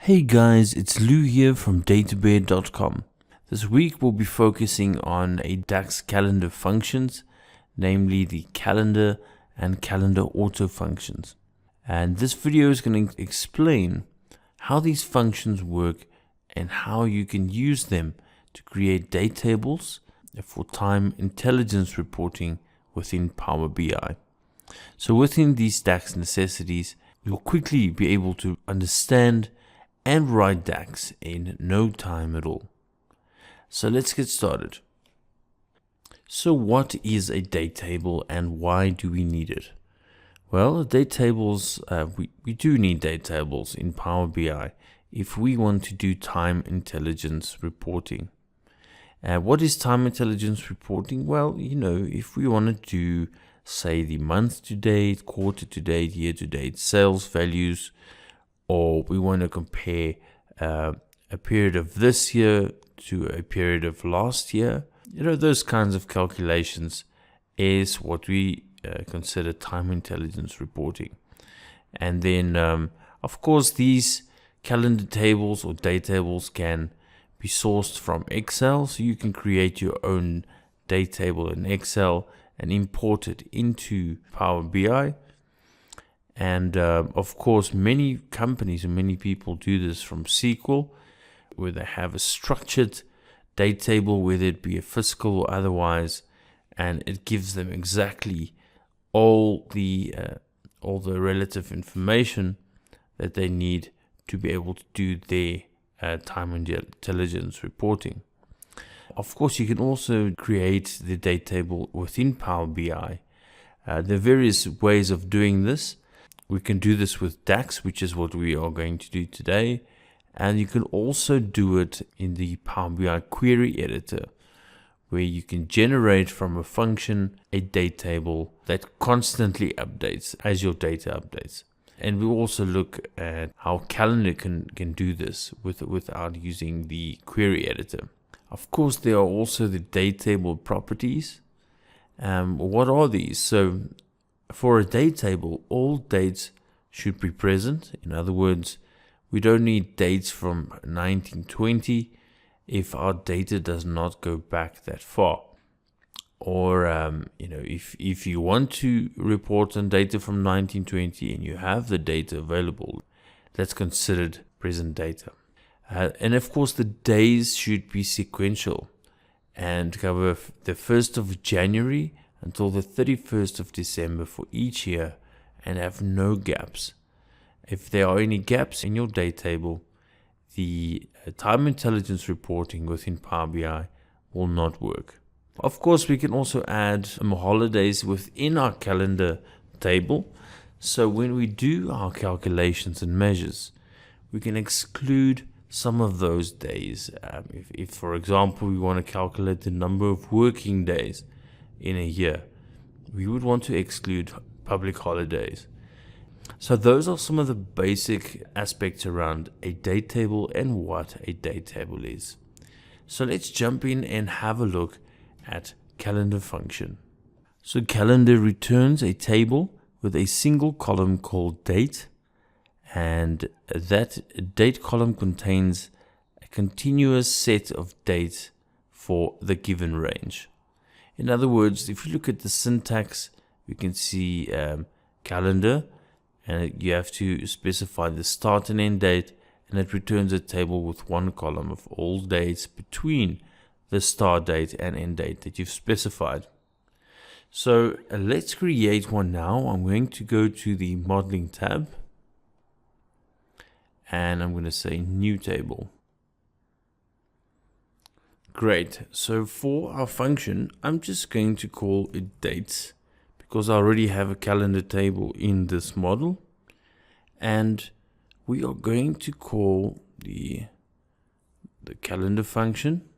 Hey guys, it's Lou here from databare.com. This week we'll be focusing on a DAX calendar functions, namely the calendar and calendar auto functions. And this video is going to explain how these functions work and how you can use them to create date tables for time intelligence reporting within Power BI. So within these DAX necessities, you'll quickly be able to understand and write DAX in no time at all. So let's get started. So what is a date table and why do we need it? Well, date tables, we do need date tables in Power BI if we want to do time intelligence reporting. What is time intelligence reporting? Well, if we want to do, say, the month to date, quarter to date, year to date sales values, or we want to compare a period of this year to a period of last year, those kinds of calculations is what we consider time intelligence reporting. And then, of course, these calendar tables or date tables can be sourced from Excel, so you can create your own date table in Excel and import it into Power BI. And of course, many companies and many people do this from SQL, where they have a structured date table, whether it be a fiscal or otherwise, and it gives them exactly all the relative information that they need to be able to do their time intelligence reporting. Of course, you can also create the date table within Power BI. There are various ways of doing this. We can do this with DAX, which is what we are going to do today. And you can also do it in the Power BI query editor, where you can generate from a function a date table that constantly updates as your data updates. And we'll also look at how Calendar can do this without using the query editor. Of course, there are also the date table properties. What are these? So for a date table, all dates should be present. In other words, we don't need dates from 1920 if our data does not go back that far. Or, if you want to report on data from 1920 and you have the data available, that's considered present data. And of course, the days should be sequential and cover the 1st of January until the 31st of December for each year and have no gaps. If there are any gaps in your date table, the time intelligence reporting within Power BI will not work. Of course, we can also add holidays within our calendar table. So when we do our calculations and measures, we can exclude some of those days. If, for example, we want to calculate the number of working days in a year, we would want to exclude public holidays. So those are some of the basic aspects around a date table and what a date table is. So let's jump in and have a look at calendar function. So calendar returns a table with a single column called date, and that date column contains a continuous set of dates for the given range. In other words, if you look at the syntax, we can see calendar, and you have to specify the start and end date, and it returns a table with one column of all dates between the start date and end date that you've specified. So let's create one now. I'm going to go to the modeling tab, and I'm going to say new table. Great. So for our function, I'm just going to call it dates because I already have a calendar table in this model. And we are going to call the calendar function.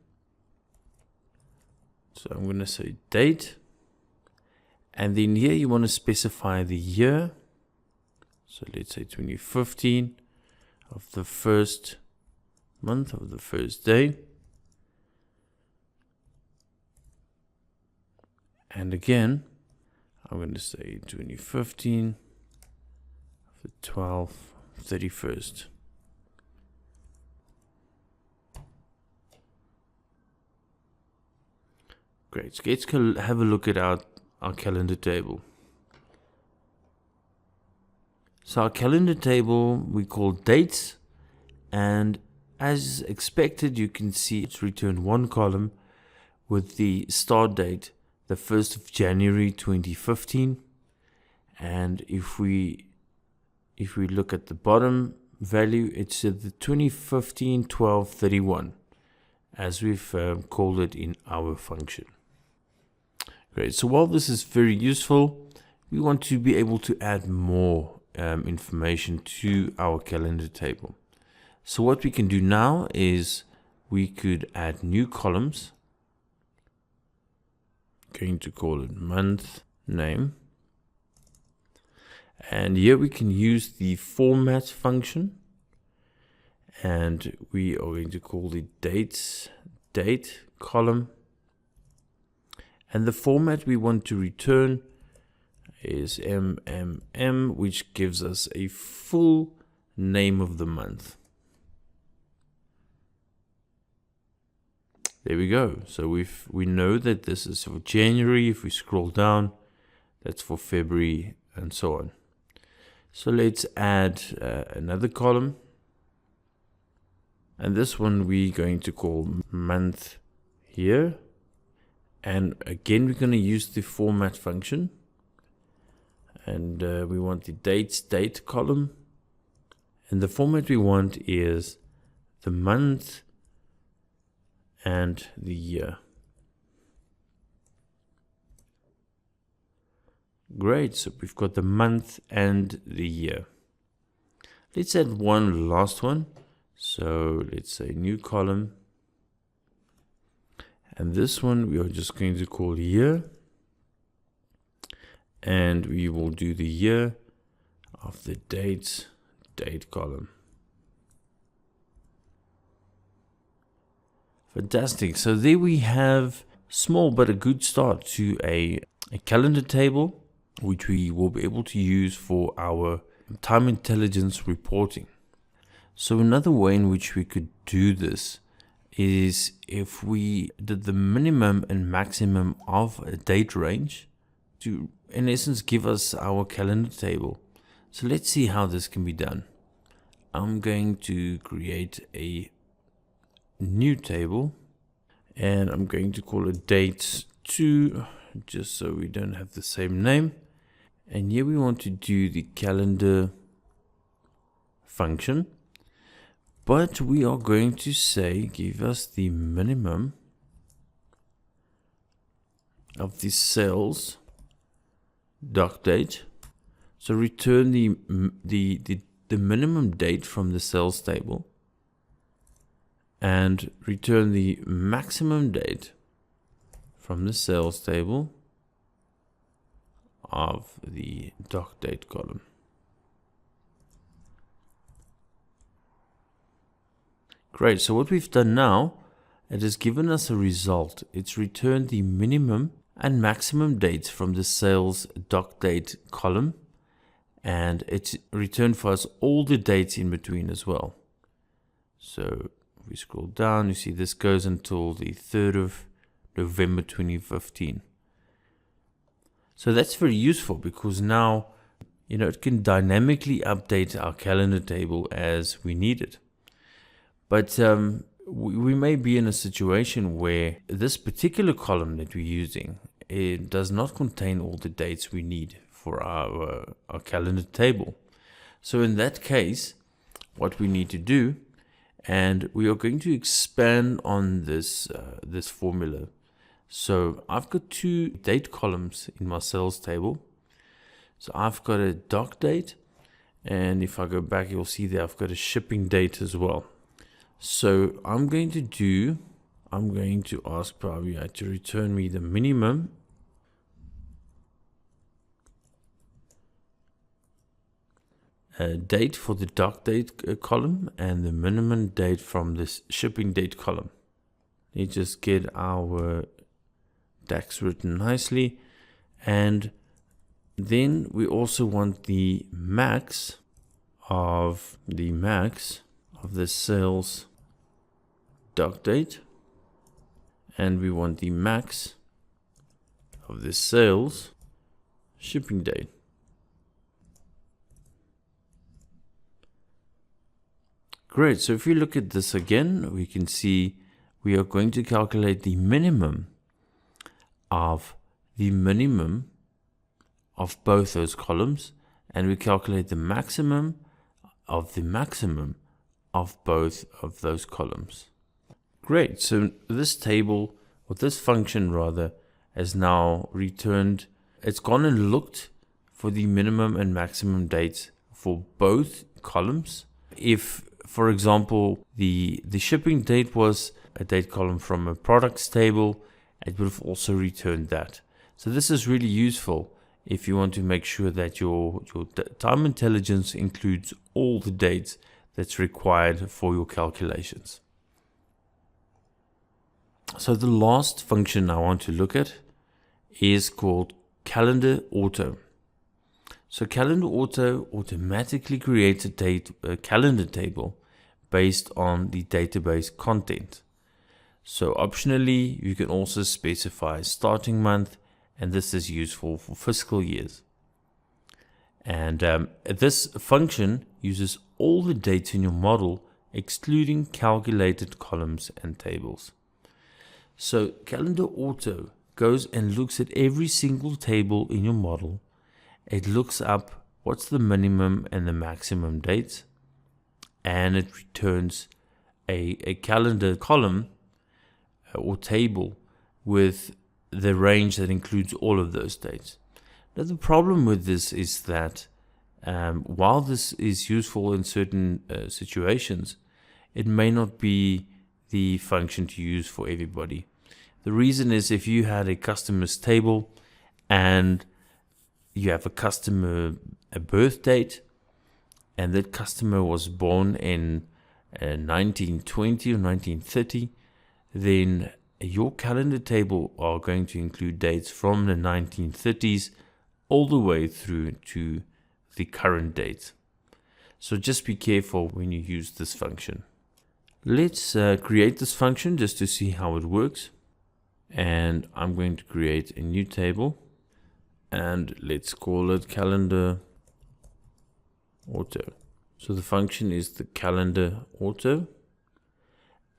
So I'm going to say date. And then here you want to specify the year. So let's say 2015 of the first month of the first day. And again, I'm going to say 2015 of the 12th, 31st. Great. So let's have a look at our calendar table. So our calendar table we call dates, and as expected you can see it's returned one column with the start date the 1st of January 2015, and if we look at the bottom value, it's at the 2015-12-31 as we've called it in our function. Great. So while this is very useful, we want to be able to add more information to our calendar table. So what we can do now is we could add new columns. Going to call it month name, and here we can use the format function, and we are going to call the date column, and the format we want to return is MMM, which gives us a full name of the month. There we go. So we know that this is for January. If we scroll down, that's for February, and so on. So let's add another column, and this one we're going to call month here, and again we're going to use the format function, and we want the date column, and the format we want is the month and the year. Great, so we've got the month and the year. Let's add one last one. So let's say new column, and this one we are just going to call year, and we will do the year of the date column. Fantastic. So there we have small but a good start to a calendar table, which we will be able to use for our time intelligence reporting. So another way in which we could do this is if we did the minimum and maximum of a date range to, in essence, give us our calendar table. So let's see how this can be done. I'm going to create a new table, and I'm going to call it dates 2, just so we don't have the same name. And here we want to do the calendar function, but we are going to say give us the minimum of the sales doc date. So return the minimum date from the sales table, and return the maximum date from the sales table of the doc date column. Great, so what we've done now, it has given us a result. It's returned the minimum and maximum dates from the sales doc date column, and it's returned for us all the dates in between as well. So if we scroll down, you see this goes until the 3rd of November 2015. So that's very useful because now, it can dynamically update our calendar table as we need it. But we may be in a situation where this particular column that we're using, it does not contain all the dates we need for our calendar table. So in that case, what we need to do, and we are going to expand on this formula. So I've got 2 date columns in my sales table. So I've got a doc date, and if I go back, you'll see that I've got a shipping date as well. So I'm going to ask Power BI to return me the minimum date for the doc date column and the minimum date from this shipping date column. Let's just get our DAX written nicely, and then we also want the max of the sales doc date, and we want the max of the sales shipping date. Great, so if you look at this again, we can see we are going to calculate the minimum of both those columns, and we calculate the maximum of both of those columns. Great, so this table, or this function rather, has now returned. It's gone and looked for the minimum and maximum dates for both columns. If, for example, the shipping date was a date column from a products table, it would have also returned that. So this is really useful if you want to make sure that your time intelligence includes all the dates that's required for your calculations. So the last function I want to look at is called Calendar Auto. So Calendar Auto automatically creates a calendar table based on the database content. So optionally, you can also specify starting month, and this is useful for fiscal years. And this function uses all the dates in your model, excluding calculated columns and tables. So Calendar Auto goes and looks at every single table in your model. It looks up what's the minimum and the maximum dates, and it returns a calendar column or table with the range that includes all of those dates. Now the problem with this is that while this is useful in certain situations, it may not be the function to use for everybody. The reason is if you had a customer's table and you have a customer a birth date, and that customer was born in 1920 or 1930, then your calendar table are going to include dates from the 1930s all the way through to the current date. So just be careful when you use this function. Let's create this function just to see how it works. And I'm going to create a new table, and let's call it Calendar Auto. So the function is the Calendar Auto,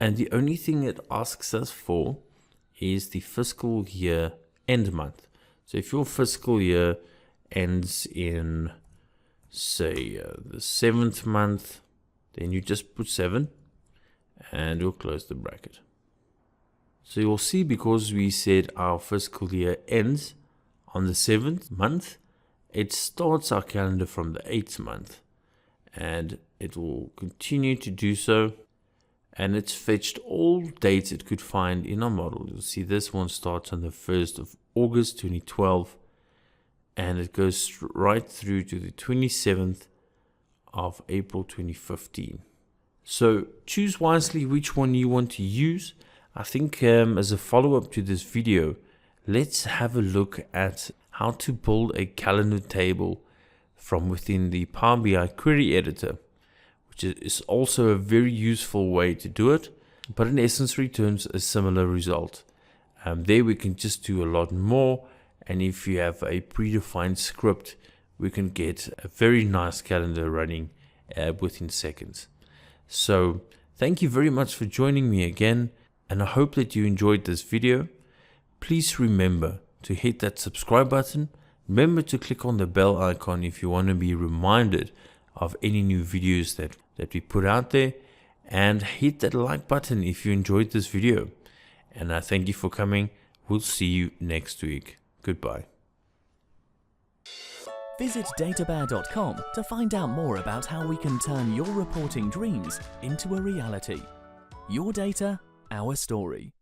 and the only thing it asks us for is the fiscal year end month. So if your fiscal year ends in, say, the 7th month, then you just put 7 and you'll close the bracket. So you'll see, because we said our fiscal year ends on the 7th month, it starts our calendar from the 8th month, and it will continue to do so. And it's fetched all dates it could find in our model. You'll see this one starts on the 1st of August 2012, and it goes right through to the 27th of April 2015. So choose wisely which one you want to use. I think as a follow-up to this video, let's have a look at how to build a calendar table from within the Power BI query editor, which is also a very useful way to do it, but in essence returns a similar result. There we can just do a lot more, and if you have a predefined script, we can get a very nice calendar running within seconds. So thank you very much for joining me again, and I hope that you enjoyed this video. Please remember to hit that subscribe button. Remember to click on the bell icon if you want to be reminded of any new videos that we put out there, and hit that like button if you enjoyed this video. And I thank you for coming. We'll see you next week. Goodbye. Visit databare.com to find out more about how we can turn your reporting dreams into a reality. Your data, our story.